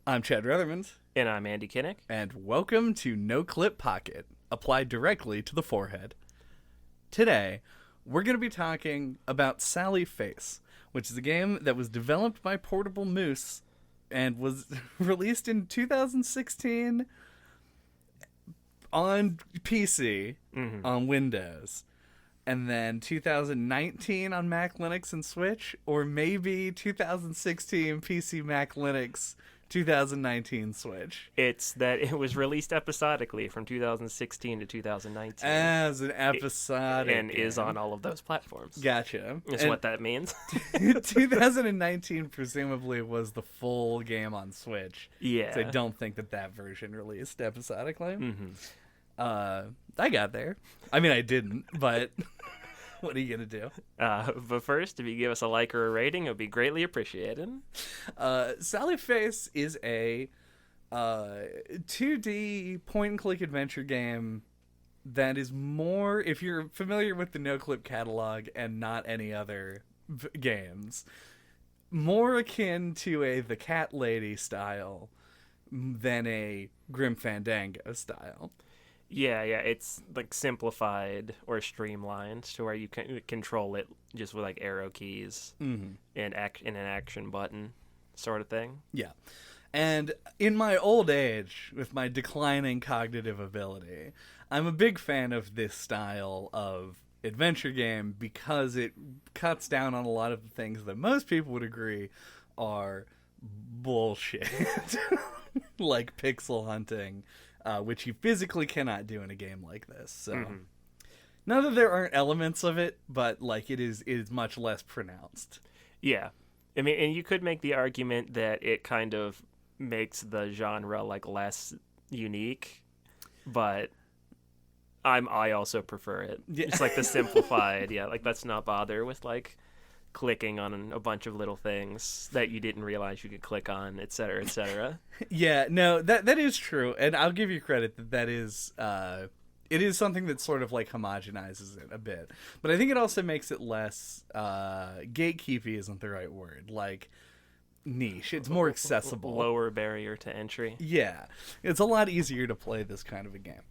I'm Chad Ruthermond, And I'm Andy Kinnick. and welcome to NOCLIP Pocket, applied directly to the forehead. Today, we're going to be talking about Sally Face, which is a game that was developed by Portable Moose and was released in 2016 on PC, on Windows, and then 2019 on Mac, Linux, and Switch, or maybe 2016 PC, Mac, Linux, 2019 Switch. It's that it was released episodically from 2016 to 2019. As an episodic. And is on all of those platforms. Gotcha. Is what that means. 2019 presumably was the full game on Switch. Yeah. So I don't think that version released episodically. I got there. I mean, I didn't, but what are you going to do? But first, if you give us a like or a rating, it would be greatly appreciated. Sally Face is a 2D point-and-click adventure game that is more, if you're familiar with the NoClip catalog and not any other games, more akin to a The Cat Lady style than a Grim Fandango style. Yeah, it's like simplified or streamlined to where you can control it just with like arrow keys and an action button sort of thing. Yeah. And in my old age, with my declining cognitive ability, I'm a big fan of this style of adventure game because it cuts down on a lot of the things that most people would agree are bullshit. Like pixel hunting, which you physically cannot do in a game like this. So, not that there aren't elements of it, but like it is much less pronounced. Yeah. I mean, and you could make the argument that it kind of makes the genre like less unique, but I also prefer it. Yeah. It's like the simplified, like let's not bother with like clicking on a bunch of little things that you didn't realize you could click on, et cetera, et cetera. Yeah, no, that is true, and I'll give you credit that is it is something that sort of like homogenizes it a bit, but I think it also makes it less gatekeepy isn't the right word, like niche. It's more accessible, lower barrier to entry. Yeah, it's a lot easier to play this kind of a game.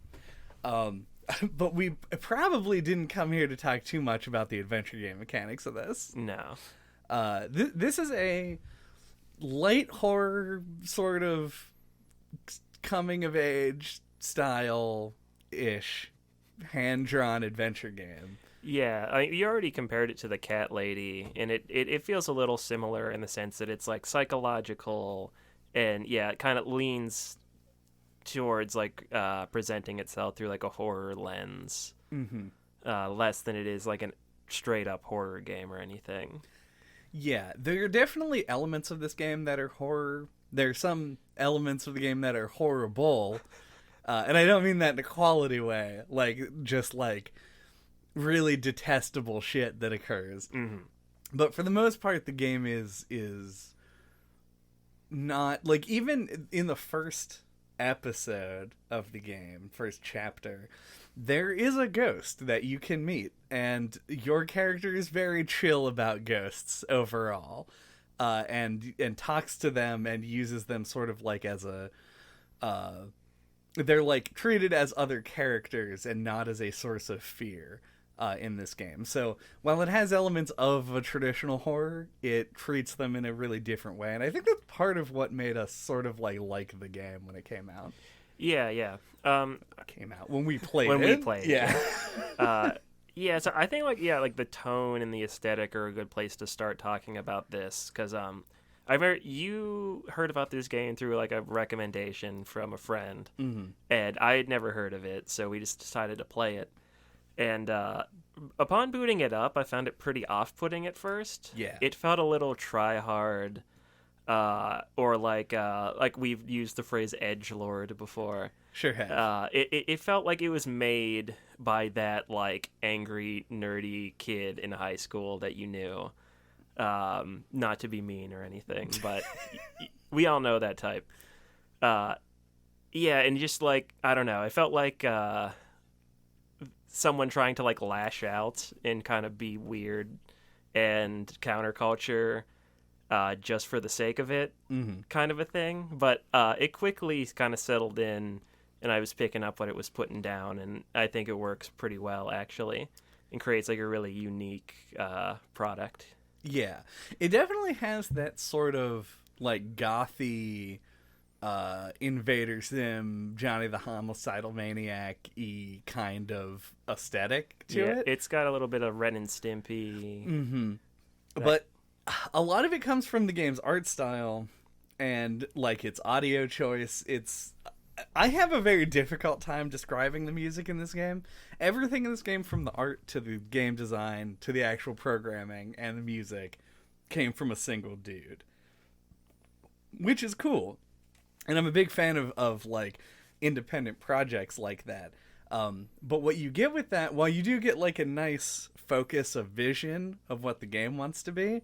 But we probably didn't come here to talk too much about the adventure game mechanics of this. No. This is a light horror sort of coming of age style-ish hand-drawn adventure game. Yeah, you already compared it to The Cat Lady, and it feels a little similar in the sense that it's like psychological, and yeah, it kind of leans towards like presenting itself through like a horror lens, less than it is like a straight up horror game or anything. Yeah, there are definitely elements of this game that are horror. There are some elements of the game that are horrible, and I don't mean that in a quality way, like just like really detestable shit that occurs. But for the most part, the game is not like, even in the first episode of the game, first chapter, there is a ghost that you can meet, and your character is very chill about ghosts overall, and talks to them and uses them sort of like as a they're like treated as other characters and not as a source of fear in this game. So while it has elements of a traditional horror, it treats them in a really different way, and I think that's part of what made us sort of like the game when it came out. Yeah. Came out when we played when it. we played yeah. it. Yeah, so I think like the tone and the aesthetic are a good place to start talking about this, because I remember you heard about this game through like a recommendation from a friend, and I had never heard of it, so we just decided to play it. And upon booting it up, I found it pretty off-putting at first. Yeah. It felt a little try-hard, or like we've used the phrase edgelord before. Sure have. It felt like it was made by that like angry, nerdy kid in high school that you knew. Not to be mean or anything, but we all know that type. Yeah, and just like, I don't know, it felt like someone trying to like lash out and kind of be weird and counterculture, just for the sake of it, Mm-hmm. kind of a thing. But it quickly kind of settled in, and I was picking up what it was putting down, and I think it works pretty well, actually, and creates like a really unique product. Yeah, it definitely has that sort of like gothy Invader Sim, Johnny the Homicidal Maniac-y kind of aesthetic to it. It's got a little bit of Ren and Stimpy. Mm-hmm. But a lot of it comes from the game's art style and like its audio choice. I have a very difficult time describing the music in this game. Everything in this game, from the art to the game design to the actual programming and the music, came from a single dude, which is cool. And I'm a big fan of like independent projects like that. But what you get with that, while you do get like a nice focus of vision of what the game wants to be,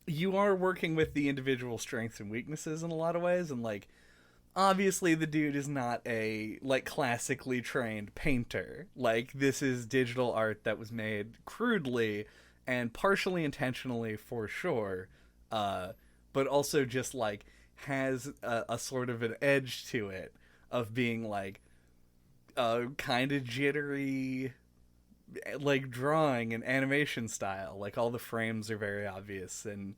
you are working with the individual strengths and weaknesses in a lot of ways. And like, obviously the dude is not a like classically trained painter. Like, this is digital art that was made crudely and partially intentionally for sure, but also just like has a sort of an edge to it of being like kind of jittery, like drawing and animation style. Like, all the frames are very obvious and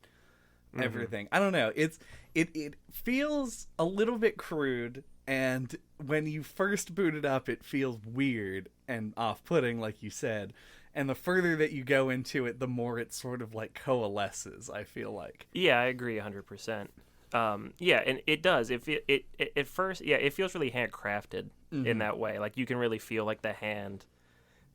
everything. I don't know. It feels a little bit crude, and when you first boot it up, it feels weird and off-putting, like you said. And the further that you go into it, the more it sort of like coalesces, I feel like. Yeah, I agree 100%. Yeah, and it does. It at first, yeah, it feels really handcrafted in that way. Like, you can really feel like the hand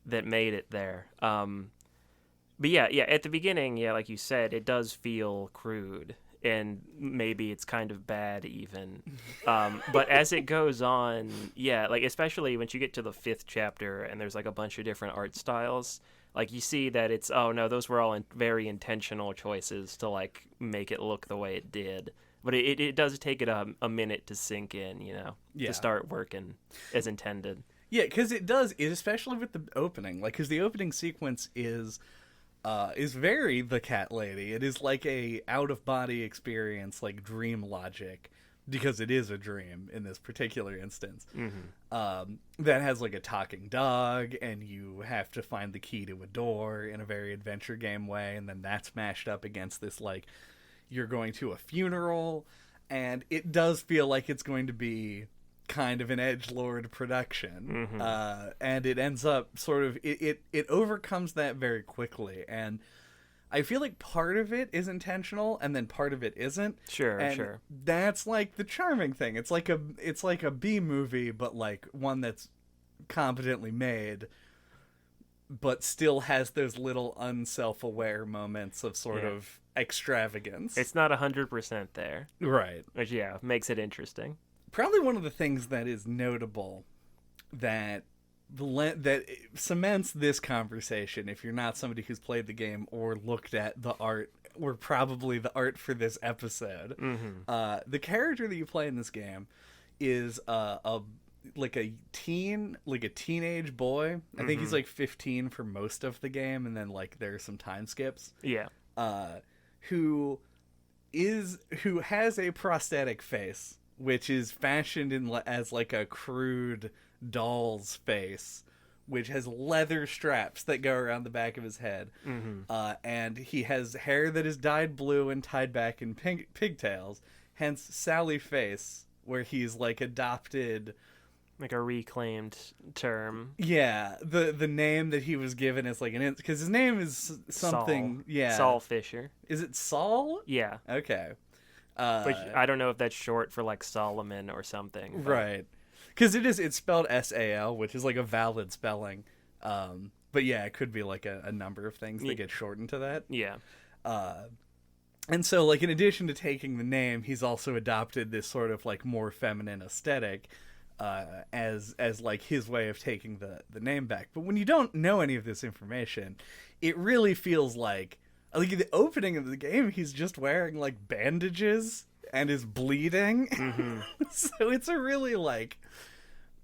that made it there. But yeah, at the beginning, yeah, like you said, it does feel crude, and maybe it's kind of bad even. But as it goes on, yeah, like especially once you get to the 5th chapter and there's like a bunch of different art styles, like you see that it's, oh no, those were all very intentional choices to like make it look the way it did. But it does take it a minute to sink in, you know, to start working as intended. Yeah, because it does, especially with the opening. Like, because the opening sequence is very the cat lady. It is like a out-of-body experience, like dream logic, because it is a dream in this particular instance. That has like a talking dog, and you have to find the key to a door in a very adventure game way, and then that's mashed up against this like, you're going to a funeral, and it does feel like it's going to be kind of an Edgelord production. And it ends up sort of, it overcomes that very quickly, and I feel like part of it is intentional and then part of it isn't. Sure. That's like the charming thing. It's like a B movie, but like one that's competently made, but still has those little unself-aware moments of sort of extravagance. It's not 100% there. Right. Which, yeah, makes it interesting. Probably one of the things that is notable that that cements this conversation, if you're not somebody who's played the game or looked at the art, or probably the art for this episode, the character that you play in this game is a teenage boy. I think he's like 15 for most of the game, and then like there are some time skips. Yeah. Who has a prosthetic face, which is fashioned as like a crude doll's face, which has leather straps that go around the back of his head. And he has hair that is dyed blue and tied back in pigtails, hence Sally face, where he's like adopted, like a reclaimed term. Yeah, the name that he was given is like because his name is something. Saul. Yeah, Saul Fisher. Is it Saul? Yeah. Okay. Which I don't know if that's short for like Solomon or something. But... Right. Because it's spelled S-A-L, which is like a valid spelling. But yeah, it could be like a number of things that get shortened to that. Yeah. And so like in addition to taking the name, he's also adopted this sort of like more feminine aesthetic as like his way of taking the name back. But when you don't know any of this information, it really feels like the opening of the game, he's just wearing like bandages and is bleeding. So it's a really like,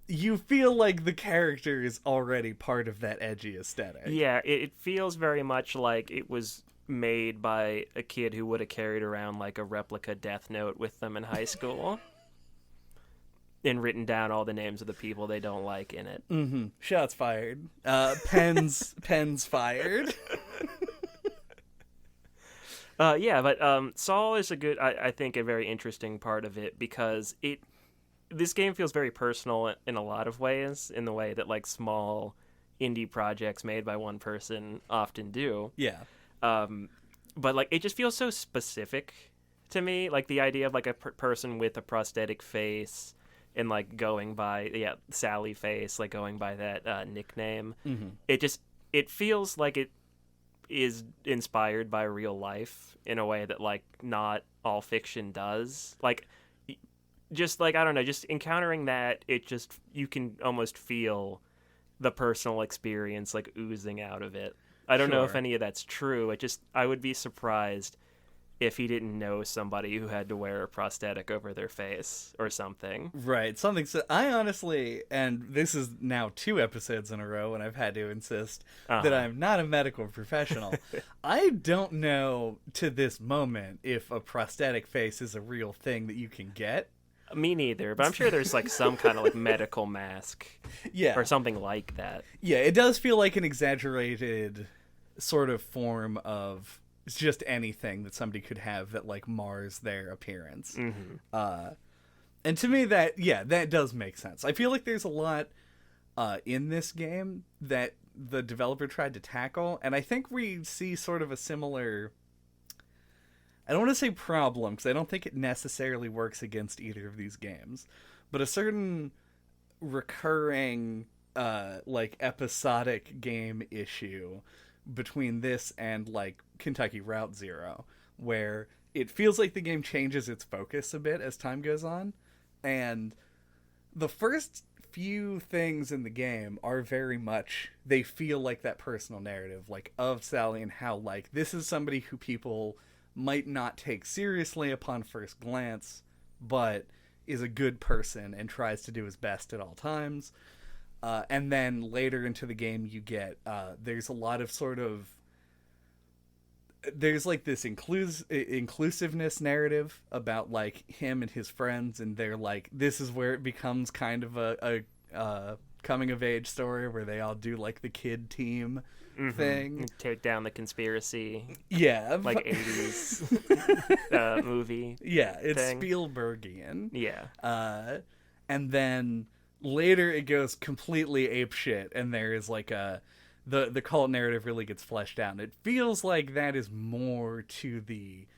you feel like the character is already part of that edgy aesthetic. Yeah, it feels very much like it was made by a kid who would have carried around like a replica Death Note with them in high school and written down all the names of the people they don't like in it. Mm-hmm. Shots fired. Pens fired. But Saul is I think a very interesting part of it, because this game feels very personal in a lot of ways, in the way that like small indie projects made by one person often do. Yeah. But like it just feels so specific to me, like the idea of like a person with a prosthetic face and like going by Sally face, like going by that nickname. Mm-hmm. It feels like it is inspired by real life in a way that like not all fiction does. Like just like I don't know, just encountering that, you can almost feel the personal experience like oozing out of it. I don't know if any of that's true. I would be surprised if he didn't know somebody who had to wear a prosthetic over their face or something. Right. Something. So I honestly, and this is now 2 episodes in a row when I've had to insist that I'm not a medical professional. I don't know to this moment if a prosthetic face is a real thing that you can get. Me neither, but I'm sure there's like some kind of like medical mask, or something like that. Yeah, it does feel like an exaggerated sort of form of just anything that somebody could have that like mars their appearance. Mm-hmm. And to me that does make sense. I feel like there's a lot in this game that the developer tried to tackle, and I think we see sort of a similar, I don't want to say problem, because I don't think it necessarily works against either of these games, but a certain recurring like episodic game issue between this and like Kentucky Route Zero, where it feels like the game changes its focus a bit as time goes on, and the first few things in the game are very much, they feel like that personal narrative, like of Sally, and how like this is somebody who people might not take seriously upon first glance, but is a good person and tries to do his best at all times. And then later into the game you get, there's a lot of sort of, there's like this inclusiveness narrative about like him and his friends, and they're like, this is where it becomes kind of a coming of age story where they all do like the kid team thing. Take down the conspiracy. Yeah. Like 80s movie. Yeah, it's thing. Spielbergian. Yeah. And then later it goes completely apeshit, and there is like the cult narrative really gets fleshed out. And it feels like that is more to the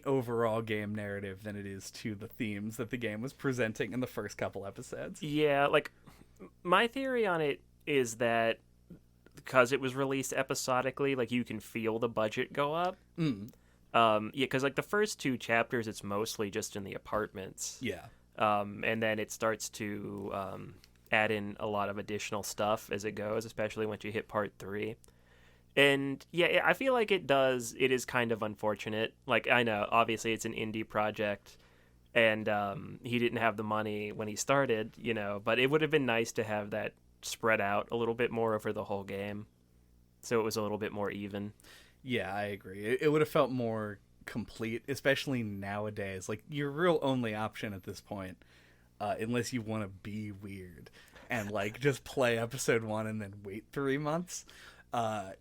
overall game narrative than it is to the themes that the game was presenting in the first couple episodes. Yeah, like my theory on it is that because it was released episodically, like you can feel the budget go up. Because like the first 2 chapters, it's mostly just in the apartments. Yeah. And then it starts to add in a lot of additional stuff as it goes, especially once you hit part 3. And yeah, I feel like it is kind of unfortunate. Like, I know, obviously it's an indie project, and he didn't have the money when he started, but it would have been nice to have that spread out a little bit more over the whole game, so it was a little bit more even. Yeah, I agree. It would have felt more complete, especially nowadays. Like, your real only option at this point, unless you want to be weird and like just play episode 1 and then wait 3 months,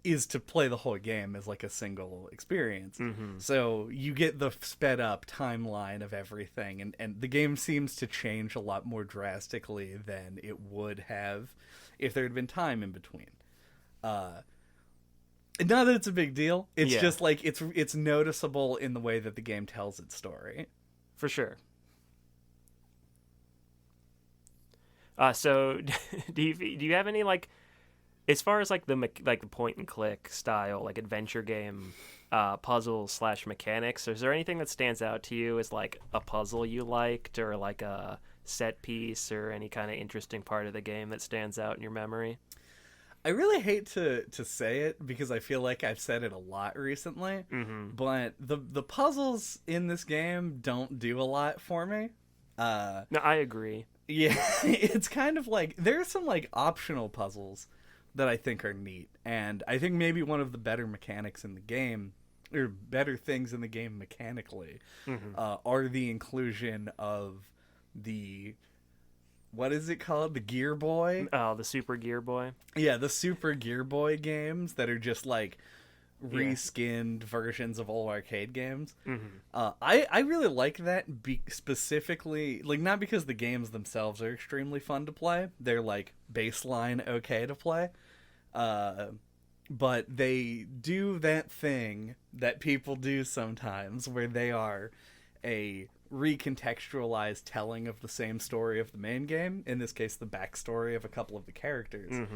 is to play the whole game as like a single experience. So you get the sped up timeline of everything, and the game seems to change a lot more drastically than it would have if there had been time in between. Not that it's a big deal. It's just like it's noticeable in the way that the game tells its story. For sure. So do you have any like, as far as like the point and click style, like adventure game puzzle / mechanics, is there anything that stands out to you as like a puzzle you liked, or like a set piece, or any kind of interesting part of the game that stands out in your memory? I really hate to say it because I feel like I've said it a lot recently, but the puzzles in this game don't do a lot for me. No, I agree. Yeah, it's kind of like, there's some like optional puzzles that I think are neat, and I think maybe one of the better mechanics in the game or better things in the game mechanically are the inclusion of the, what is it called? The Gear Boy? Oh, the Super Gear Boy. Yeah, the Super Gear Boy games that are just like reskinned versions of old arcade games. I really like that specifically, like, not because the games themselves are extremely fun to play. They're like baseline okay to play. But they do that thing that people do sometimes where they are a recontextualized telling of the same story of the main game, in this case the backstory of a couple of the characters.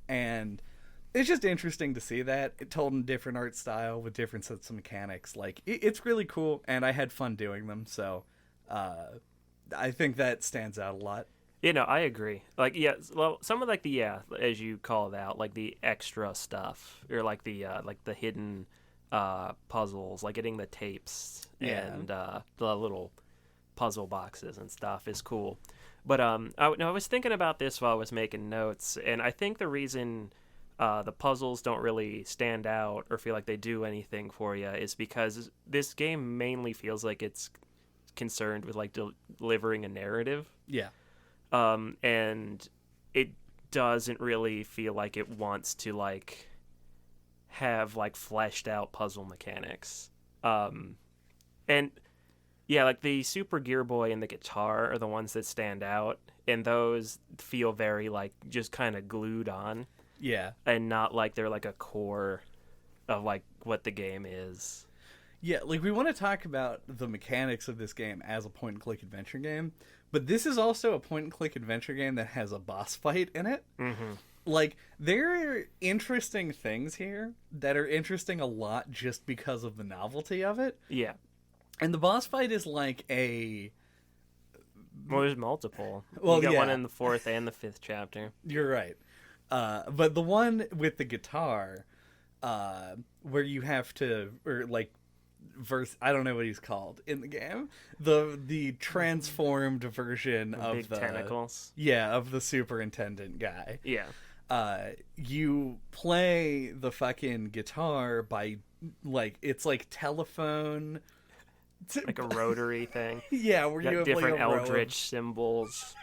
And it's just interesting to see that it told in different art style with different sets of mechanics. Like, it's really cool, and I had fun doing them, so I think that stands out a lot. You know, I agree. Like, yeah, well, some of like the, as you call it out, like the extra stuff, or like the hidden puzzles, like getting the tapes and the little puzzle boxes and stuff is cool. But I was thinking about this while I was making notes, and I think the reason the puzzles don't really stand out or feel like they do anything for you is because this game mainly feels like it's concerned with like delivering a narrative. Yeah. And it doesn't really feel like it wants to like have like fleshed out puzzle mechanics. And yeah, like the Super Gear Boy and the guitar are the ones that stand out, and those feel very like just kind of glued on. Yeah. And not like they're like a core of like what the game is. Yeah, like, we want to talk about the mechanics of this game as a point-and-click adventure game, but this is also a point-and-click adventure game that has a boss fight in it. Like, there are interesting things here that are interesting a lot just because of the novelty of it. Yeah. And the boss fight is like a... Well, there's multiple. Well, you got yeah. one in the 4th and the 5th chapter. You're right. But the one with the guitar, where you have to, or like, I don't know what he's called in the game. The transformed version of big the tentacles. Yeah, of the superintendent guy. Yeah. You play the fucking guitar by, like, it's like telephone, like a rotary thing. Yeah, where you have different like a eldritch symbols.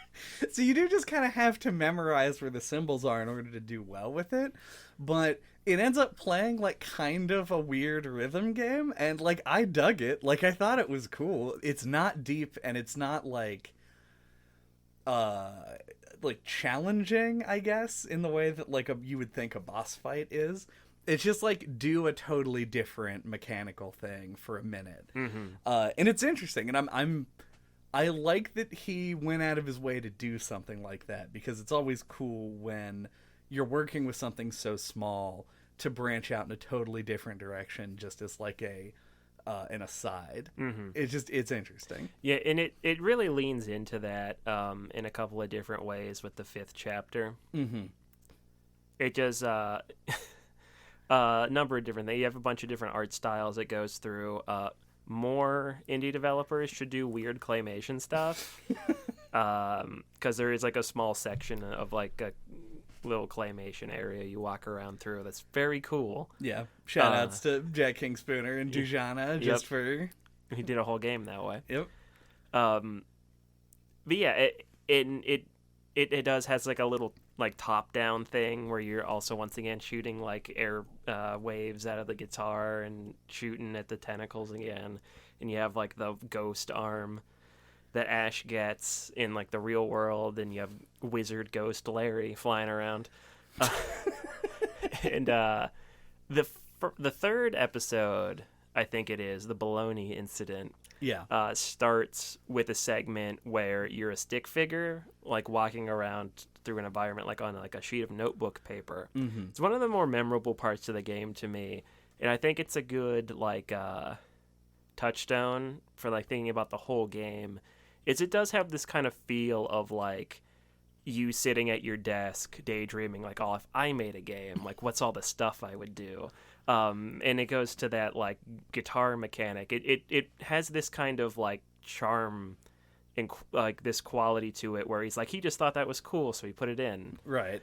So you do just kind of have to memorize where the symbols are in order to do well with it, but it ends up playing like kind of a weird rhythm game, and like I dug it. Like, I thought it was cool. It's not deep, and it's not like challenging, I guess, in the way that like you would think a boss fight is. It's just like do a totally different mechanical thing for a minute, and it's interesting. And I like that he went out of his way to do something like that, because it's always cool when you're working with something so small to branch out in a totally different direction, just as like an aside. It's interesting. Yeah, and it really leans into that in a couple of different ways with the 5th chapter. It does a number of different things. You have a bunch of different art styles it goes through. More indie developers should do weird claymation stuff, because there is like a small section of like a little claymation area you walk around through that's very cool. Yeah, shout outs to Jack King Spooner and Dujana just for he did a whole game that way. Yep. But yeah, it does has like a little like top down thing where you're also once again shooting like air waves out of the guitar and shooting at the tentacles again, and you have like the ghost arm that Ash gets in like the real world, and you have wizard ghost Larry flying around. And the 3rd episode, I think it is, the Baloney incident, starts with a segment where you're a stick figure like walking around through an environment like on like a sheet of notebook paper. It's one of the more memorable parts of the game to me, and I think it's a good like touchstone for like thinking about the whole game. It does have this kind of feel of like you sitting at your desk daydreaming like, oh, if I made a game, like what's all the stuff I would do. And it goes to that like guitar mechanic. It has this kind of like charm and like this quality to it where he's like, he just thought that was cool, so he put it in. Right.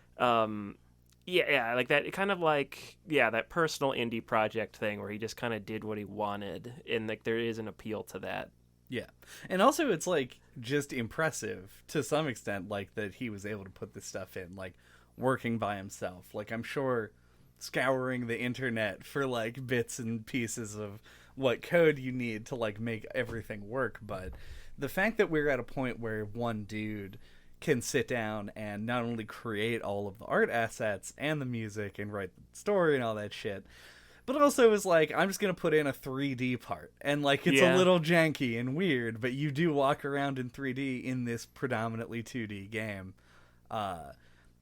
Yeah, like that kind of like, yeah, that personal indie project thing where he just kind of did what he wanted, and like there is an appeal to that. Yeah. And also it's like just impressive to some extent, like that he was able to put this stuff in, like working by himself. Like I'm sure scouring the internet for like bits and pieces of what code you need to like make everything work, but the fact that we're at a point where one dude can sit down and not only create all of the art assets and the music and write the story and all that shit, but also is like, I'm just going to put in a 3D part. And like, it's a little janky and weird, but you do walk around in 3D in this predominantly 2D game. And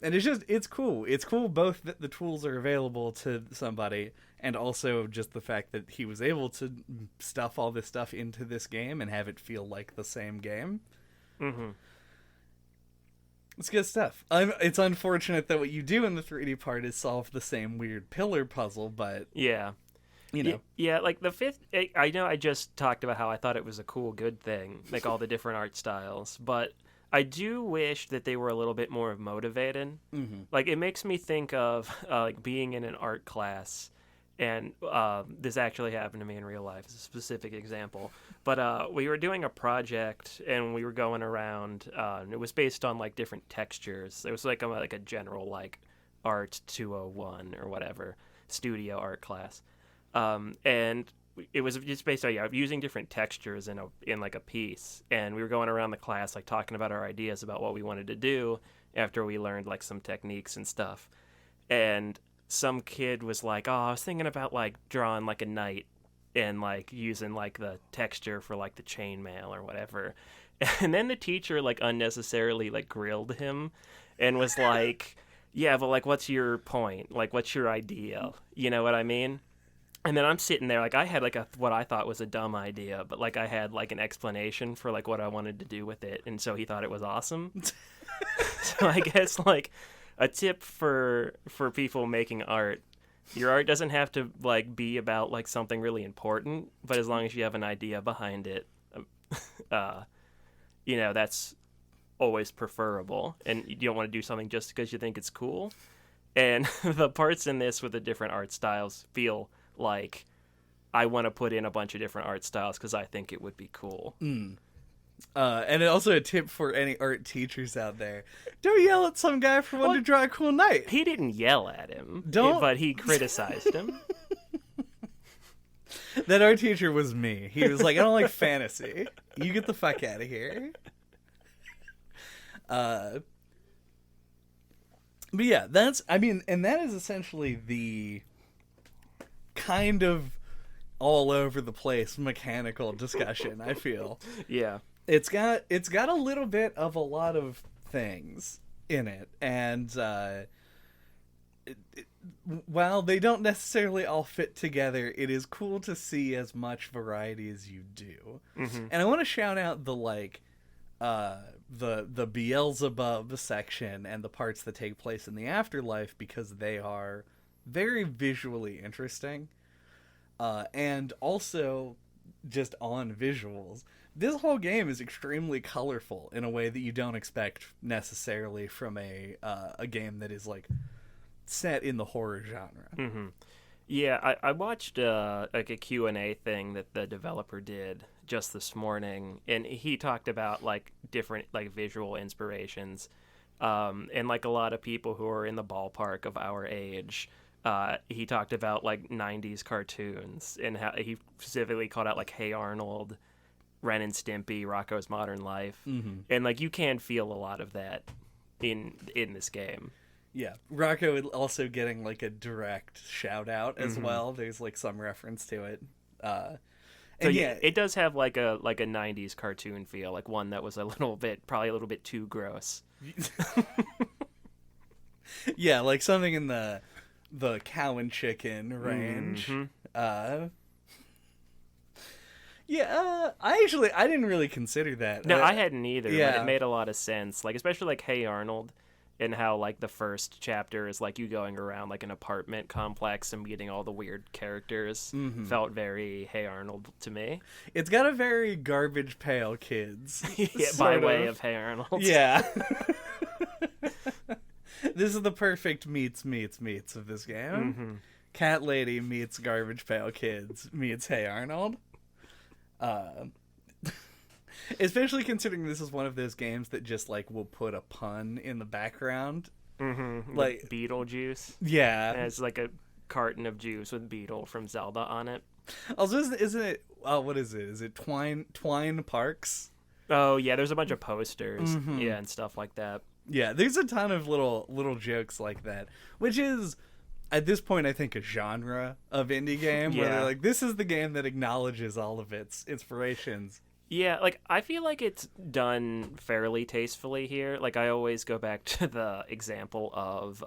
it's cool. It's cool both that the tools are available to somebody and also just the fact that he was able to stuff all this stuff into this game and have it feel like the same game. Mm-hmm. It's good stuff. It's unfortunate that what you do in the 3D part is solve the same weird pillar puzzle, but... Yeah. You know. Yeah, like the fifth... I know I just talked about how I thought it was a cool, good thing, like all the different art styles, but I do wish that they were a little bit more motivated. Mm-hmm. Like, it makes me think of like being in an art class, and this actually happened to me in real life. It's a specific example. But we were doing a project, and we were going around. And it was based on like different textures. It was like a general like art 201 or whatever studio art class, and it was just based on using different textures in like a piece. And we were going around the class like talking about our ideas about what we wanted to do after we learned like some techniques and stuff. And some kid was like, "Oh, I was thinking about like drawing like a knight and like using like the texture for like the chainmail or whatever." And then the teacher like unnecessarily like grilled him and was like, "Yeah, but like what's your point? Like what's your idea? You know what I mean?" And then I'm sitting there like I had like what I thought was a dumb idea, but like I had like an explanation for like what I wanted to do with it, and so he thought it was awesome. So I guess like a tip for people making art: your art doesn't have to like be about like something really important, but as long as you have an idea behind it, that's always preferable. And you don't want to do something just because you think it's cool. And the parts in this with the different art styles feel like I want to put in a bunch of different art styles because I think it would be cool. And also a tip for any art teachers out there: don't yell at some guy for wanting to draw a cool knight. He didn't yell at him, but he criticized him. That art teacher was me. He was like, "I don't like fantasy. You get the fuck out of here." But yeah, and that is essentially the kind of all over the place mechanical discussion, I feel. Yeah. It's got a little bit of a lot of things in it, and while they don't necessarily all fit together, it is cool to see as much variety as you do. Mm-hmm. And I want to shout out the Beelzebub section and the parts that take place in the afterlife, because they are very visually interesting, and also just on visuals. This whole game is extremely colorful in a way that you don't expect necessarily from a game that is like set in the horror genre. Mm-hmm. Yeah, I watched like a Q&A thing that the developer did just this morning, and he talked about like different like visual inspirations, and like a lot of people who are in the ballpark of our age. He talked about like 90s cartoons, and how he specifically called out like Hey Arnold, Ren and Stimpy, Rocko's Modern Life, and like you can feel a lot of that in this game. Yeah, Rocko also getting like a direct shout out as well. There's like some reference to it. So yeah, it does have like a 90s cartoon feel, like one that was probably a little bit too gross. Yeah, like something in the cow and chicken range. I didn't really consider that. No, I hadn't either. Yeah. But it made a lot of sense. Like especially like Hey Arnold, and how like the first chapter is like you going around like an apartment complex and meeting all the weird characters. Felt very Hey Arnold to me. It's got a very Garbage Pail Kids by way of Hey Arnold. Yeah. This is the perfect meets of this game. Mm-hmm. Cat Lady meets Garbage Pail Kids meets Hey Arnold. Especially considering this is one of those games that just like will put a pun in the background. Mm-hmm. Like Beetlejuice. Yeah. And it's like a carton of juice with Beetle from Zelda on it. Also, isn't it? Oh, what is it? Is it Twine Parks? Oh yeah, there's a bunch of posters, Mm-hmm. yeah, and stuff like that. Yeah, there's a ton of little jokes like that, which is at this point I think a genre of indie game where Yeah. they're like, this is the game that acknowledges all of its inspirations. Yeah, like I feel like it's done fairly tastefully here. Like I always go back to the example of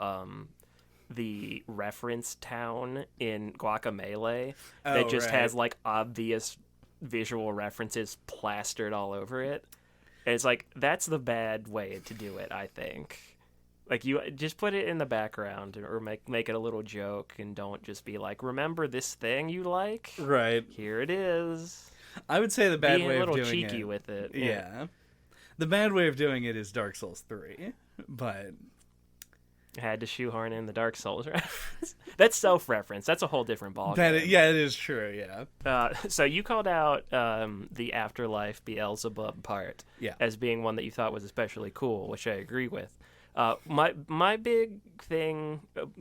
the reference town in Guacamelee that just right. has like obvious visual references plastered all over it. And it's like that's the bad way to do it, I think. Like you just put it in the background or make it a little joke and don't just be like, remember this thing you like? Right. Here it is. I would say the bad Be way a of little doing cheeky it. with it. Yeah. The bad way of doing it is Dark Souls 3, but Had to shoehorn in the Dark Souls reference. That's self-reference. That's a whole different ballgame. yeah, it is true. Yeah. So you called out the Afterlife Beelzebub part Yeah. as being one that you thought was especially cool, which I agree with. My big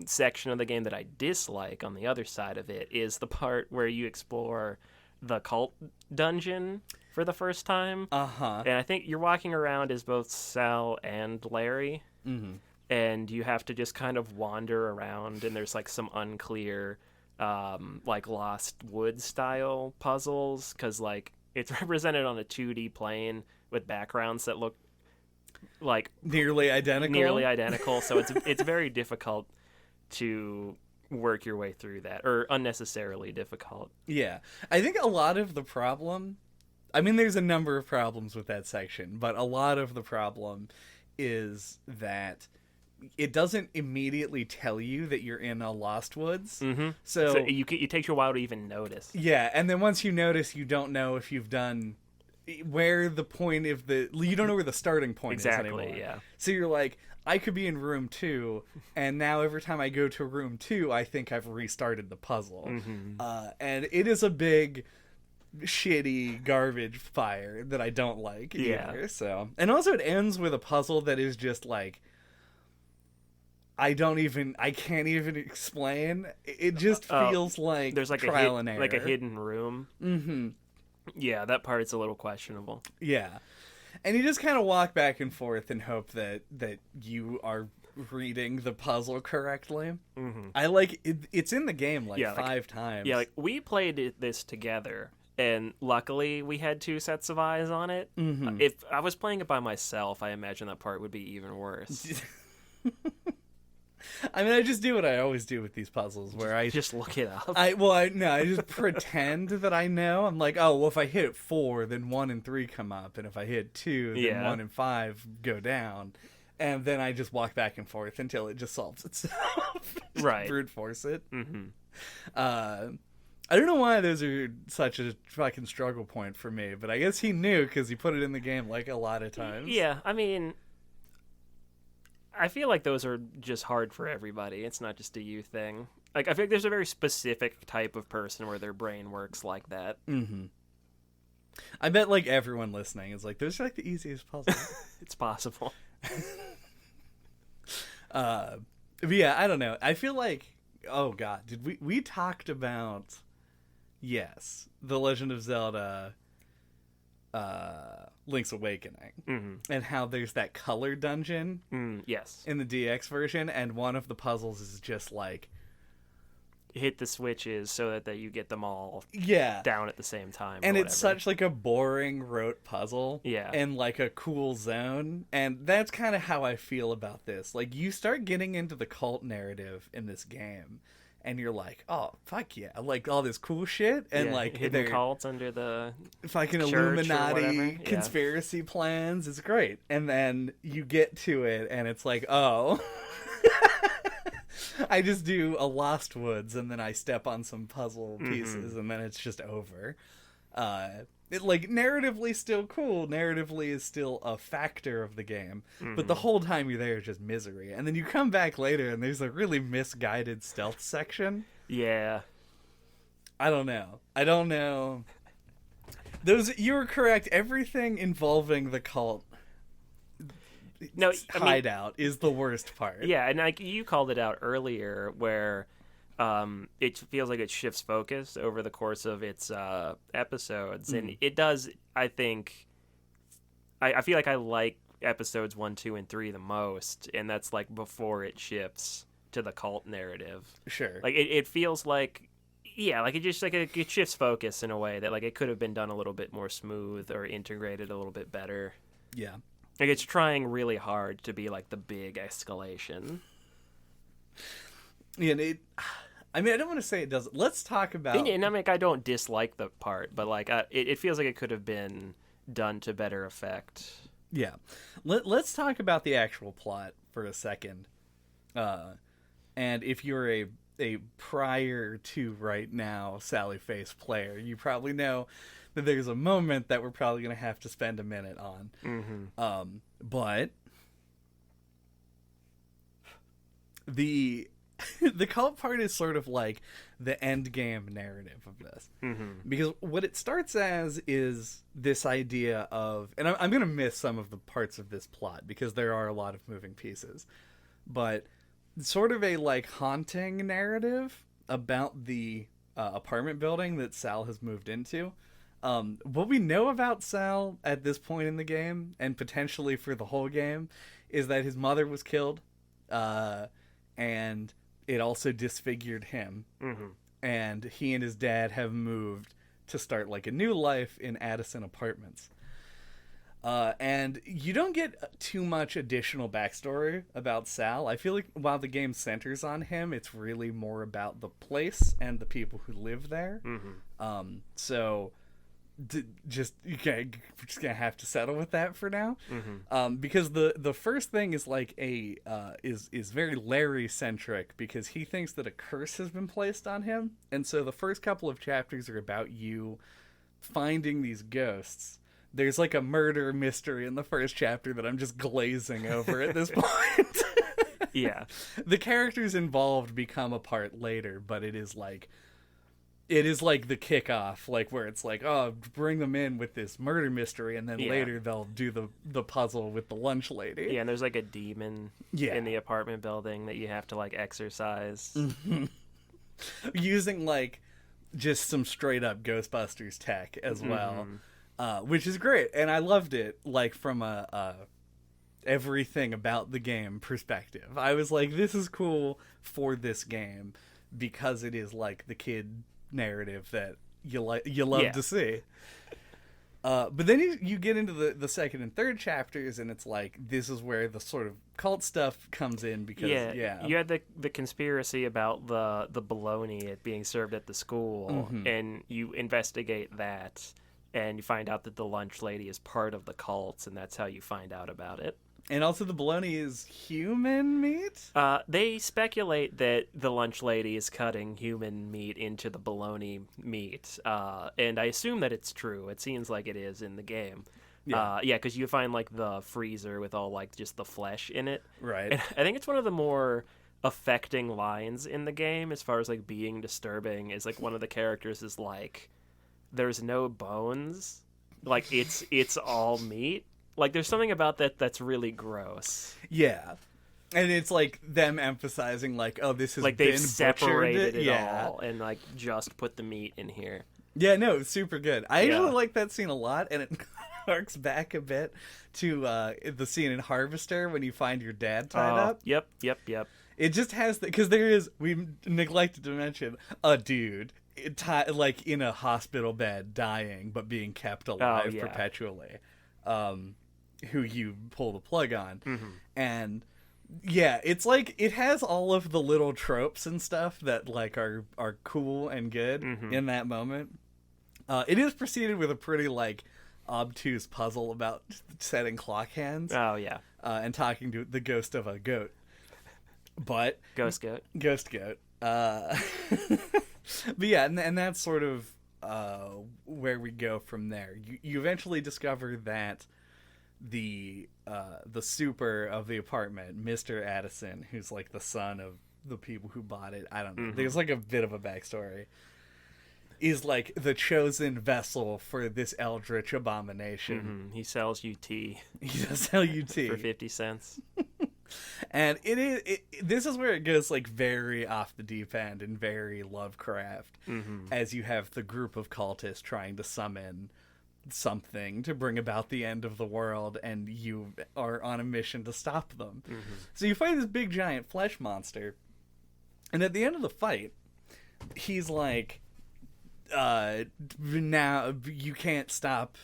section of the game that I dislike on the other side of it is the part where you explore the cult dungeon for the first time. Uh-huh. And I think you're walking around as both Sal and Larry. Mm-hmm. And you have to just kind of wander around, and there's like some unclear like Lost Woods style puzzles, because like it's represented on a 2D plane with backgrounds that look like Nearly identical. So it's very difficult to work your way through that, or unnecessarily difficult. Yeah. I think a lot of the problem, I mean, there's a number of problems with that section, but a lot of the problem is that it doesn't immediately tell you that you're in a Lost Woods. Mm-hmm. So it takes you a while to even notice. Yeah, and then once you notice, you don't know if you've done where the point of you don't know where the starting point is anymore. Exactly, yeah. So you're like, I could be in room 2, and now every time I go to room 2, I think I've restarted the puzzle. Mm-hmm. And it is a big, shitty garbage fire that I don't like either. So, and also it ends with a puzzle that is just like, I can't even explain. It just feels like there's like trial and error. like a hidden room. Mm-hmm. Yeah, that part's a little questionable. Yeah. And you just kind of walk back and forth and hope that you are reading the puzzle correctly. Mm-hmm. I like it, it's in the game like Yeah, 5 times. Yeah, like we played this together, and luckily we had 2 sets of eyes on it. Mm-hmm. If I was playing it by myself, I imagine that part would be even worse. I mean, I just do what I always do with these puzzles, where I just look it up. I just pretend that I know. I'm like, oh, well, if I hit 4, then 1 and 3 come up, and if I hit 2, then 1 and 5 go down, and then I just walk back and forth until it just solves itself. Right. Brute force it. Mm-hmm. I don't know why those are such a fucking struggle point for me, but I guess he knew because he put it in the game like a lot of times. Yeah, I mean, I feel like those are just hard for everybody. It's not just a you thing. Like, I feel like there's a very specific type of person where their brain works like that. Mm-hmm. I bet, like, everyone listening is like, those are, like, the easiest puzzles. It's possible. But yeah, I don't know. I feel like, oh, God, did we talked about, yes, The Legend of Zelda Link's Awakening, Mm-hmm. and how there's that color dungeon Yes. in the DX version, and one of the puzzles is just like hit the switches so that you get them all yeah down at the same time. and or it's whatever. such like a boring rote puzzle Yeah. and like a cool zone, and that's kind of how I feel about this. Like, you start getting into the cult narrative in this game and you're like, oh fuck yeah, like all this cool shit, and like hidden they're cults under the fucking church or Illuminati whatever. Yeah. conspiracy plans. It's great. And then you get to it and it's like, oh, I just do a Lost Woods and then I step on some puzzle pieces and then it's just over. it, like, narratively still cool. Narratively is still a factor of the game. But the whole time you're there is just misery. And then you come back later and there's a really misguided stealth section. Yeah. I don't know. You were correct. Everything involving the cult hideout is the worst part. Yeah, and like you called it out earlier, where it feels like it shifts focus over the course of its episodes, and it does. I think I feel like I like episodes 1, 2, and 3 the most, and that's like before it shifts to the cult narrative. Sure. Like it feels like. Yeah, like it just like it shifts focus in a way that like it could have been done a little bit more smooth or integrated a little bit better. Yeah. Like it's trying really hard to be like the big escalation. Yeah, I mean, I don't want to say it doesn't. Let's talk about. And I mean, I don't dislike the part, but like it feels like it could have been done to better effect. Yeah, let's talk about the actual plot for a second. And if you're a prior to right now Sally Face player, you probably know that there's a moment that we're probably going to have to spend a minute on. But the cult part is sort of like the end game narrative of this, because what it starts as is this idea of, and I'm going to miss some of the parts of this plot because there are a lot of moving pieces, but sort of a like haunting narrative about the apartment building that Sal has moved into. What we know about Sal at this point in the game, and potentially for the whole game, is that his mother was killed, and it also disfigured him. And he and his dad have moved to start like a new life in Addison Apartments. And you don't get too much additional backstory about Sal. I feel like while the game centers on him, it's really more about the place and the people who live there. So we're just gonna have to settle with that for now. Because the first thing is like is very Larry centric, because he thinks that a curse has been placed on him, and so the first couple of chapters are about you finding these ghosts. There's like a murder mystery in the first chapter that I'm just glazing over at this point. Yeah. The characters involved become a part later, but it is like the kickoff, like where it's like, oh, bring them in with this murder mystery, and then later they'll do the puzzle with the lunch lady. Yeah, and there's like a demon in the apartment building that you have to like exorcise. Using like just some straight up Ghostbusters tech as well. Which is great, and I loved it, like, from a everything about the game perspective. I was like, this is cool for this game, because it is, like, the kid narrative that you love to see. But then you get into the second and third chapters, and it's like, this is where the sort of cult stuff comes in, because, you had the conspiracy about the bologna being served at the school, and you investigate that. And you find out that the lunch lady is part of the cult, and that's how you find out about it. And also the bologna is human meat? They speculate that the lunch lady is cutting human meat into the bologna meat. And I assume that it's true. It seems like it is in the game. Yeah, because you find, like, the freezer with all, like, just the flesh in it. Right. And I think it's one of the more affecting lines in the game as far as, like, being disturbing, is, like, one of the characters is, like, there's no bones, like it's all meat. Like there's something about that that's really gross. Yeah, and it's like them emphasizing like, oh, this has like been they've separated butchered. it all and like just put the meat in here. Yeah, no, it's super good. I actually like that scene a lot, and it harks back a bit to the scene in Harvester when you find your dad tied up. Yep. It just has because we neglected to mention a dude like in a hospital bed dying but being kept alive perpetually, who you pull the plug on. And it's like it has all of the little tropes and stuff that like are cool and good in that moment. It is preceded with a pretty like obtuse puzzle about setting clock hands and talking to the ghost of a goat. But ghost goat. But yeah, and that's sort of where we go from there. You eventually discover that the super of the apartment, Mr. Addison, who's like the son of the people who bought it. I don't know. There's like a bit of a backstory. Is like the chosen vessel for this eldritch abomination. He sells you tea. He does sell you tea for 50 cents. And this is where it goes like very off the deep end and very Lovecraft, as you have the group of cultists trying to summon something to bring about the end of the world, and you are on a mission to stop them. So you fight this big giant flesh monster, and at the end of the fight, he's like, now you can't stop.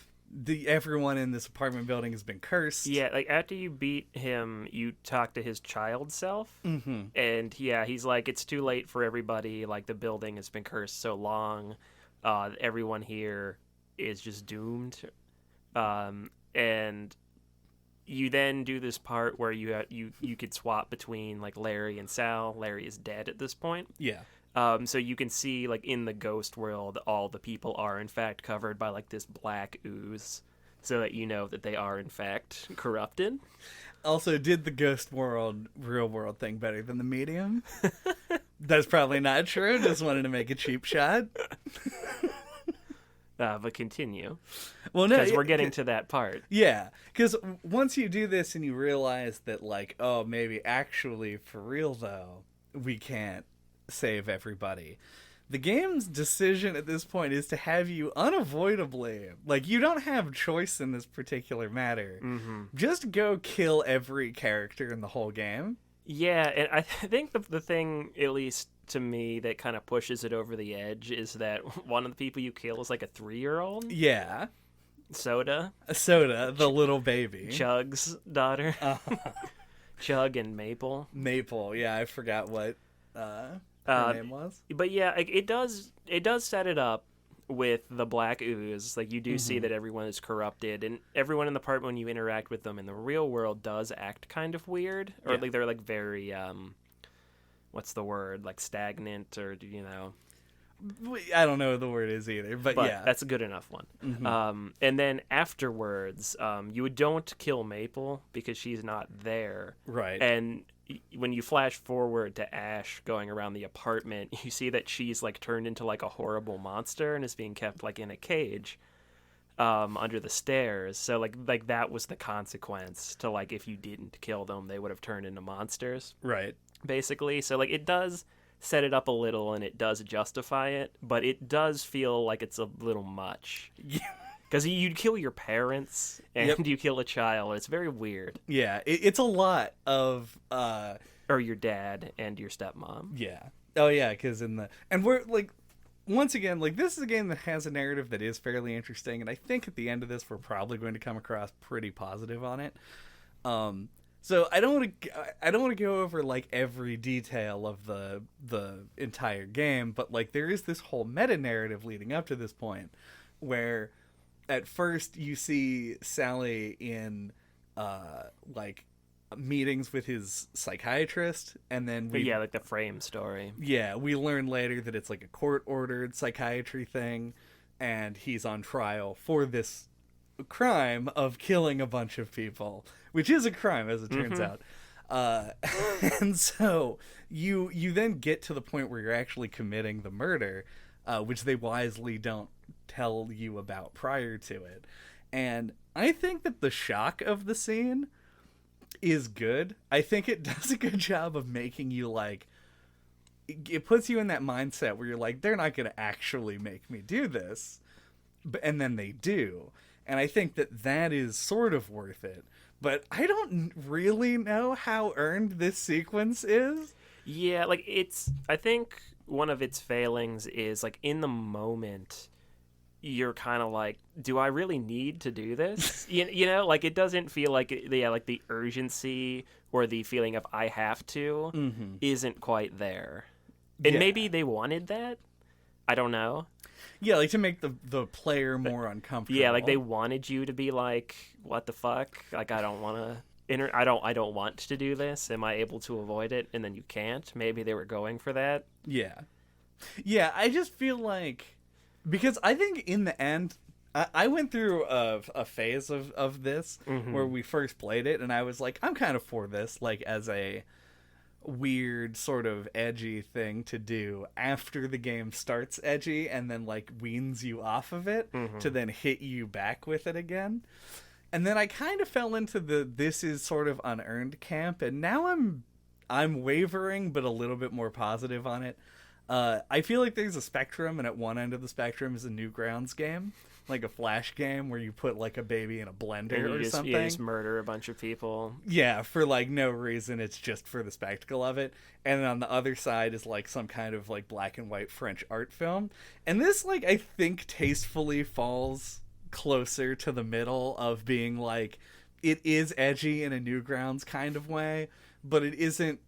Everyone in this apartment building has been cursed. Yeah, like after you beat him, you talk to his child self, and yeah, he's like, it's too late for everybody. Like the building has been cursed so long, everyone here is just doomed. And you then do this part where you could swap between like Larry and Sal. Larry is dead at this point. Yeah. So you can see, like, in the ghost world, all the people are, in fact, covered by, like, this black ooze, so that you know that they are, in fact, corrupted. Also, did the ghost world, real world thing better than the medium? That's probably not true. Just wanted to make a cheap shot. But continue. Well, no, because we're getting to that part. Yeah, because once you do this and you realize that, like, oh, maybe actually, for real, though, we can't save everybody. The game's decision at this point is to have you unavoidably, like, you don't have choice in this particular matter. Just go kill every character in the whole game. Yeah, and I think the thing, at least to me, that kind of pushes it over the edge is that one of the people you kill is like a 3-year-old. Yeah. Soda, the little baby. Chug's daughter. Chug and Maple. Maple, yeah, I forgot what her name was. But yeah, it does set it up with the Black Ooze. Like, you do see that everyone is corrupted, and everyone in the part when you interact with them in the real world does act kind of weird, or like they're like very what's the word, like stagnant, or you know. I don't know what the word is either, but yeah. That's a good enough one. And then afterwards, you don't kill Maple because she's not there. Right. And when you flash forward to Ash going around the apartment, you see that she's like turned into like a horrible monster and is being kept like in a cage under the stairs. So like that was the consequence to, like, if you didn't kill them, they would have turned into monsters. Right. Basically. So like it does set it up a little and it does justify it, but it does feel like it's a little much. Yeah. Because you'd kill your parents and you kill a child. It's very weird. Yeah, it's a lot of... Or your dad and your stepmom. Yeah. Oh, yeah, because and we're, like, once again, like, this is a game that has a narrative that is fairly interesting, and I think at the end of this, we're probably going to come across pretty positive on it. So I don't want to go over, like, every detail of the entire game, but, like, there is this whole meta-narrative leading up to this point where at first you see Sally in like meetings with his psychiatrist, and then like the frame story. Yeah, we learn later that it's like a court-ordered psychiatry thing, and he's on trial for this crime of killing a bunch of people, which is a crime as it turns out. And so you then get to the point where you're actually committing the murder, which they wisely don't tell you about prior to it. And I think that the shock of the scene is good. I think it does a good job of making you, like, it puts you in that mindset where you're like, they're not going to actually make me do this. And then they do. And I think that is sort of worth it. But I don't really know how earned this sequence is. Yeah, like, I think one of its failings is, like, in the moment, you're kind of like, do I really need to do this? you know, like, it doesn't feel like, like the urgency or the feeling of I have to isn't quite there. And maybe they wanted that. I don't know. Yeah, like to make the player more uncomfortable. Yeah, like they wanted you to be like, what the fuck? Like, I don't want to I don't want to do this. Am I able to avoid it? And then you can't. Maybe they were going for that. Yeah. Yeah, I just feel like Because I think in the end, I went through a phase of this where we first played it, and I was like, I'm kind of for this, like, as a weird sort of edgy thing to do after the game starts edgy and then, like, weans you off of it to then hit you back with it again. And then I kind of fell into the this is sort of unearned camp, and now I'm wavering, but a little bit more positive on it. I feel like there's a spectrum, and at one end of the spectrum is a Newgrounds game, like a Flash game where you put like a baby in a blender or something. You just murder a bunch of people. Yeah, for like no reason. It's just for the spectacle of it. And then on the other side is like some kind of like black and white French art film. And this, like, I think tastefully falls closer to the middle of being like, it is edgy in a Newgrounds kind of way, but it isn't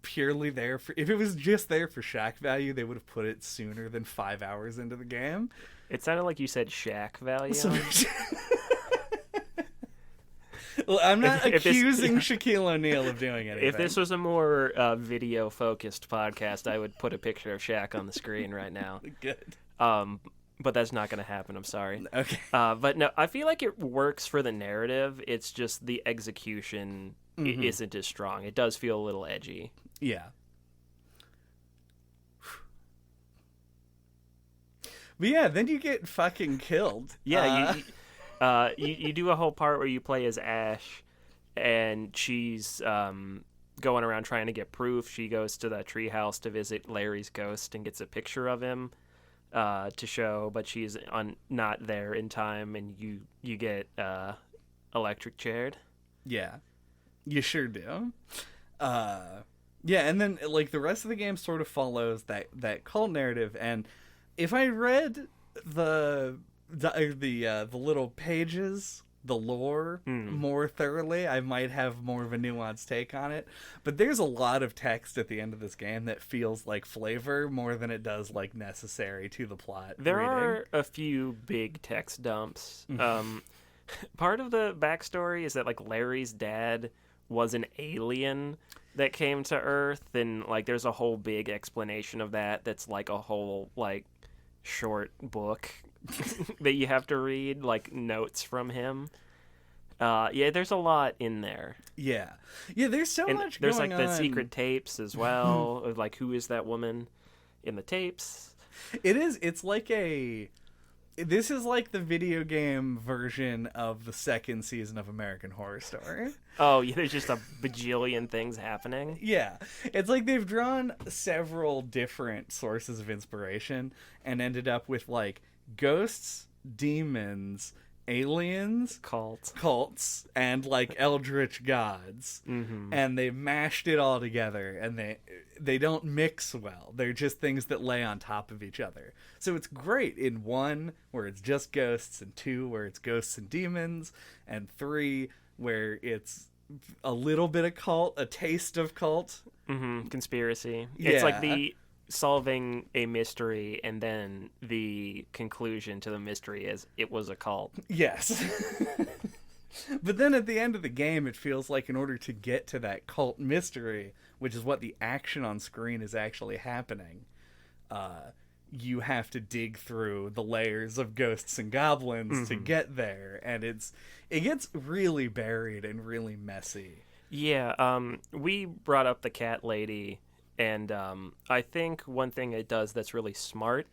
purely there for, if it was just there for shock value, they would have put it sooner than 5 hours into the game. It sounded like you said shack value. Well, I'm not accusing Shaquille O'Neal of doing anything. If this was a more video focused podcast, I would put a picture of Shaq on the screen right now. Good. But that's not going to happen. I'm sorry. Okay. But no, I feel like it works for the narrative. It's just the execution isn't as strong. It does feel a little edgy. Yeah. But yeah, then you get fucking killed. Yeah, you do a whole part where you play as Ash, and she's going around trying to get proof. She goes to the treehouse to visit Larry's ghost and gets a picture of him to show, but she's not there in time, and you get electric chaired. Yeah, you sure do. Yeah, and then like the rest of the game sort of follows that cult narrative, and if I read the little pages, the lore more thoroughly, I might have more of a nuanced take on it. But there's a lot of text at the end of this game that feels like flavor more than it does like necessary to the plot. There are a few big text dumps. Part of the backstory is that like Larry's dad was an alien that came to Earth, and like there's a whole big explanation of that's like a whole like short book that you have to read, like notes from him. Yeah, there's a lot in there. Yeah, there's so much there's going like on. the secret tapes as well, of like who is that woman in the tapes. It's like this is like the video game version of the second season of American Horror Story. Oh, yeah, there's just a bajillion things happening. Yeah. It's like they've drawn several different sources of inspiration and ended up with like ghosts, demons, aliens, cults, and like eldritch gods. And they mashed it all together, and they don't mix well. They're just things that lay on top of each other. So it's great in 1 where it's just ghosts, and 2 where it's ghosts and demons, and 3 where it's a little bit of cult, a taste of cult. Conspiracy. Yeah. It's like the solving a mystery, and then the conclusion to the mystery is it was a cult. Yes. But then at the end of the game, it feels like in order to get to that cult mystery, which is what the action on screen is actually happening, you have to dig through the layers of ghosts and goblins to get there, and it gets really buried and really messy. Yeah, we brought up the cat lady, and I think one thing it does that's really smart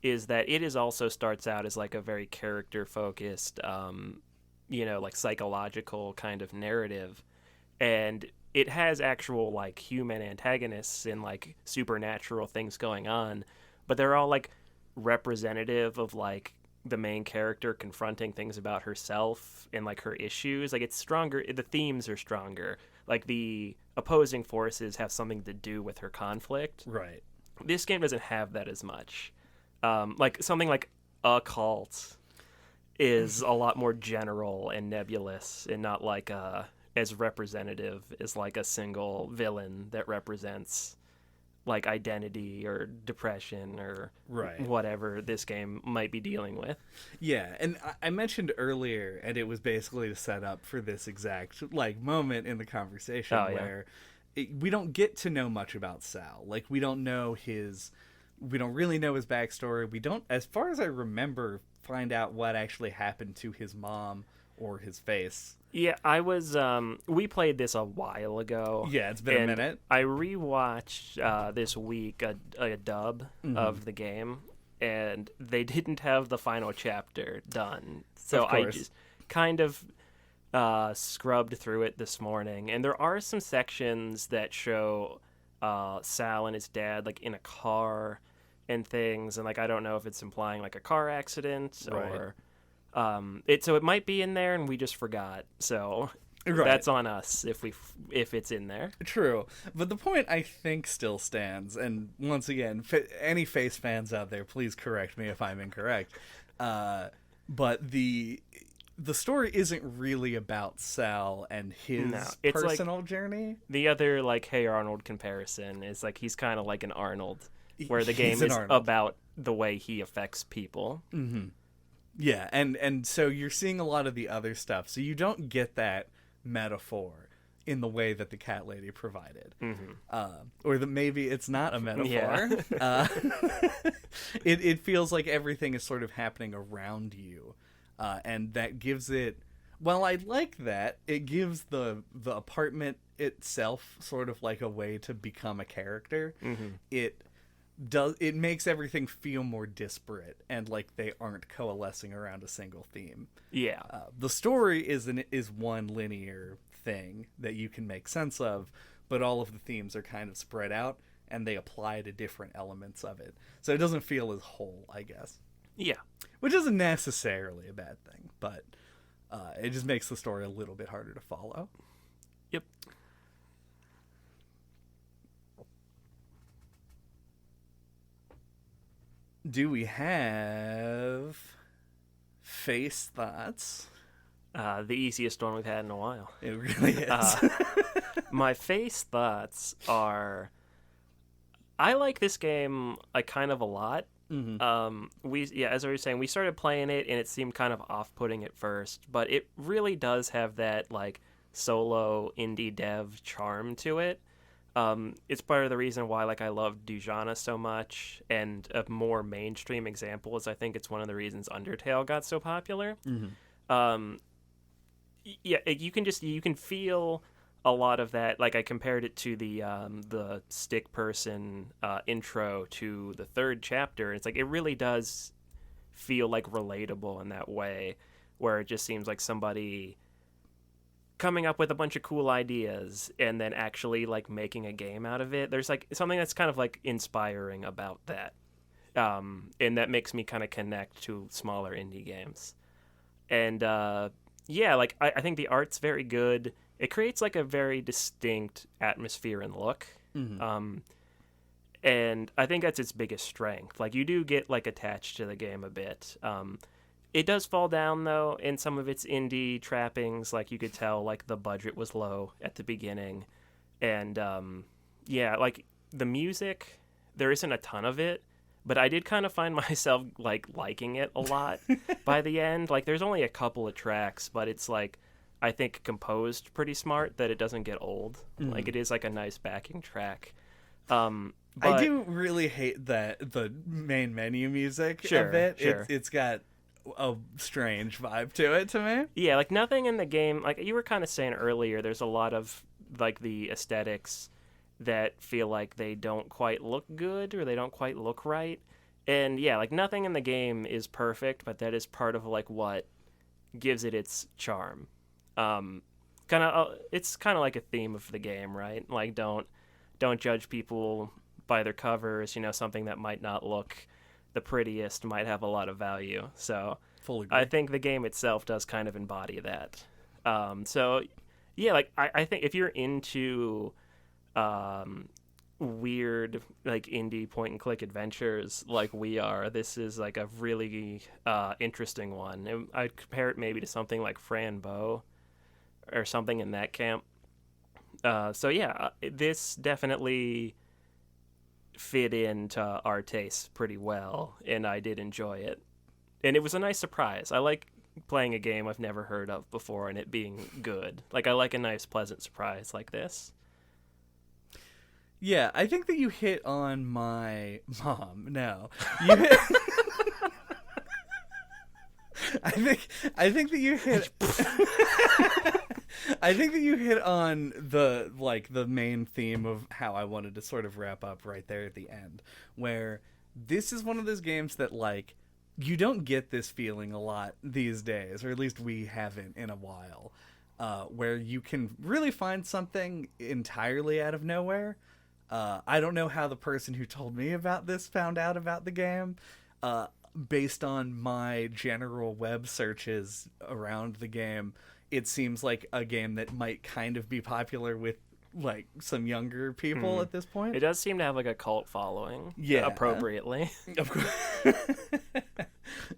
is that it also starts out as like a very character focused like psychological kind of narrative, and it has actual like human antagonists and like supernatural things going on, but they're all like representative of like the main character confronting things about herself and like her issues. Like it's stronger, the themes are stronger, like the opposing forces have something to do with her conflict. Right. This game doesn't have that as much. Like something like a cult is a lot more general and nebulous, and not like as representative as like a single villain that represents like identity or depression or whatever this game might be dealing with. Yeah, and I mentioned earlier, and it was basically to set up for this exact like moment in the conversation where we don't get to know much about Sal. Like we don't know his We don't really know his backstory. We don't, as far as I remember, find out what actually happened to his mom or his face. Yeah, I was. We played this a while ago. Yeah, it's been a minute. I rewatched this week a dub of the game, and they didn't have the final chapter done. So I just kind of scrubbed through it this morning, and there are some sections that show Sal and his dad like in a car and things, and like I don't know if it's implying like a car accident or so it might be in there and we just forgot. So that's on us if it's in there. True, but the point I think still stands. And once again, any Face fans out there, please correct me if I'm incorrect. But the story isn't really about Sal and his personal journey. The other like Hey Arnold comparison is like he's kind of like an Arnold, where the game is about the way he affects people. Mm-hmm. Yeah, and so you're seeing a lot of the other stuff, so you don't get that metaphor in the way that the cat lady provided. Or that maybe it's not a metaphor. Yeah. It feels like everything is sort of happening around you. And that gives it, well, I like that. It gives the apartment itself sort of like a way to become a character. It makes everything feel more disparate and like they aren't coalescing around a single theme. Yeah. The story is one linear thing that you can make sense of, but all of the themes are kind of spread out and they apply to different elements of it. So it doesn't feel as whole, I guess. Yeah. Which isn't necessarily a bad thing, but it just makes the story a little bit harder to follow. Yep. Do we have face thoughts? The easiest one we've had in a while. It really is. My face thoughts are, I like this game kind of a lot. As I was saying, we started playing it and it seemed kind of off-putting at first, but it really does have that like solo indie dev charm to it. It's part of the reason why like I love Dujana so much, and a more mainstream example is I think it's one of the reasons Undertale got so popular. You can feel a lot of that. Like I compared it to the stick person intro to the third chapter. It's like it really does feel like relatable in that way, where it just seems like somebody coming up with a bunch of cool ideas and then actually like making a game out of it. There's like something that's kind of like inspiring about that, and that makes me kind of connect to smaller indie games. And like I think the art's very good. It creates like a very distinct atmosphere and look. And I think that's its biggest strength. Like you do get like attached to the game a bit. It does fall down though in some of its indie trappings. Like you could tell like the budget was low at the beginning. And like the music, there isn't a ton of it, but I did kind of find myself like liking it a lot by the end. Like there's only a couple of tracks, but it's like I think composed pretty smart that it doesn't get old. Like it is like a nice backing track. I do really hate the main menu music of it. Sure. It's got a strange vibe to it to me. Yeah, like nothing in the game, like you were kind of saying earlier, there's a lot of like the aesthetics that feel like they don't quite look good or they don't quite look right. And yeah, like nothing in the game is perfect, but that is part of like what gives it its charm. It's kind of like a theme of the game, right? Like don't judge people by their covers. Something that might not look the prettiest might have a lot of value. So fully agree. I think the game itself does kind of embody that. So yeah, like I think if you're into weird like indie point and click adventures like we are, this is like a really interesting one. I'd compare it maybe to something like Fran Bow or something in that camp. So yeah, this definitely fit into our tastes pretty well, and I did enjoy it. And it was a nice surprise. I like playing a game I've never heard of before and it being good. Like I like a nice pleasant surprise like this. Yeah, I think that you hit on my mom. No, you hit. I think that you hit. I think that you hit on the main theme of how I wanted to sort of wrap up right there at the end, where this is one of those games that like you don't get this feeling a lot these days, or at least we haven't in a while, where you can really find something entirely out of nowhere. I don't know how the person who told me about this found out about the game. Based on my general web searches around the game, it seems like a game that might kind of be popular with like some younger people at this point. It does seem to have like a cult following. Yeah. Appropriately. Of course.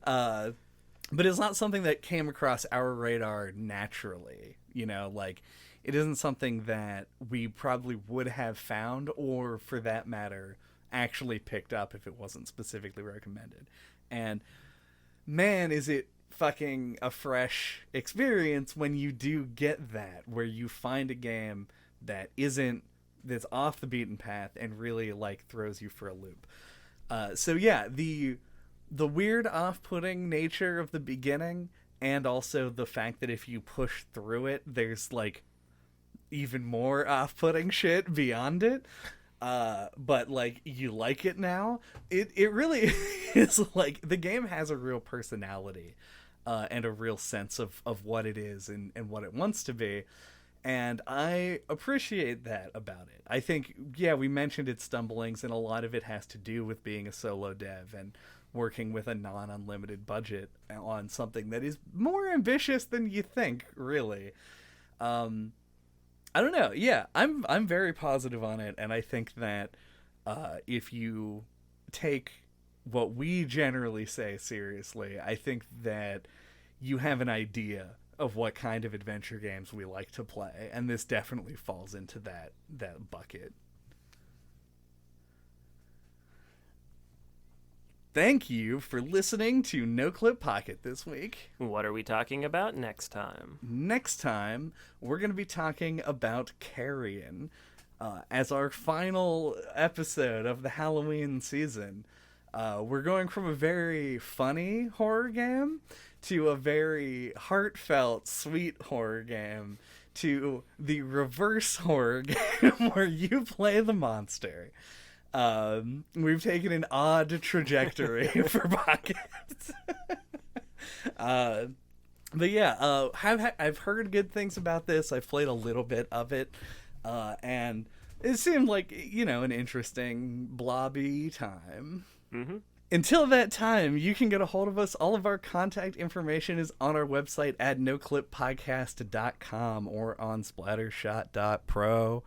But it's not something that came across our radar naturally. You know, like it isn't something that we probably would have found, or for that matter, actually picked up if it wasn't specifically recommended. And man, is it fucking a fresh experience when you do get that, where you find a game that's off the beaten path and really like throws you for a loop. So yeah, the weird off-putting nature of the beginning, and also the fact that if you push through it, there's like even more off-putting shit beyond it. But like you like it now. It really is like the game has a real personality, and a real sense of what it is and what it wants to be. And I appreciate that about it. I think, yeah, we mentioned its stumblings, and a lot of it has to do with being a solo dev and working with a non-unlimited budget on something that is more ambitious than you think, really. I don't know. Yeah, I'm very positive on it, and I think that if you take what we generally say seriously, I think that you have an idea of what kind of adventure games we like to play, and this definitely falls into that bucket. Thank you for listening to NOCLIP Pocket this week. What are we talking about next time? Next time, we're going to be talking about Carrion as our final episode of the Halloween season. We're going from a very funny horror game to a very heartfelt, sweet horror game to the reverse horror game where you play the monster. We've taken an odd trajectory for Pocket. But yeah, I've heard good things about this. I've played a little bit of it, and it seemed like, you know, an interesting blobby time. Mm-hmm. Until that time, you can get a hold of us. All of our contact information is on our website at noclippodcast.com or on splattershot.pro.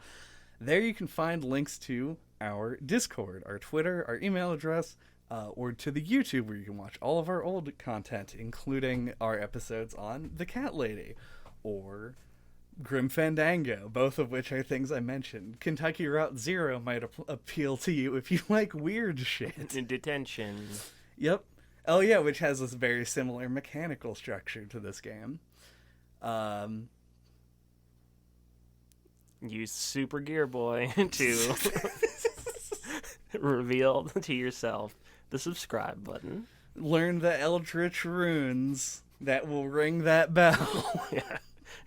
There you can find links to our Discord, our Twitter, our email address, or to the YouTube where you can watch all of our old content, including our episodes on The Cat Lady or Grim Fandango, both of which are things I mentioned. Kentucky Route Zero might appeal to you if you like weird shit. In detention. Yep. Oh yeah, which has this very similar mechanical structure to this game. Use Super Gear Boy to reveal to yourself the subscribe button. Learn the Eldritch runes that will ring that bell. Yeah.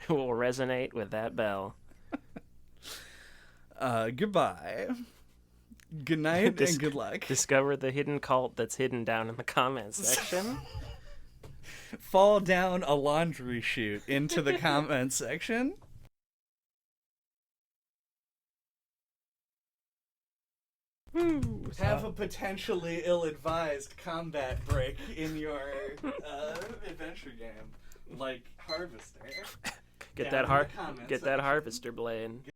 It will resonate with that bell. Goodbye. Good night and good luck. Discover the hidden cult that's hidden down in the comments section. Fall down a laundry chute into the comments section. Have a potentially ill-advised combat break in your adventure game, like Harvester. Get that harvester blade.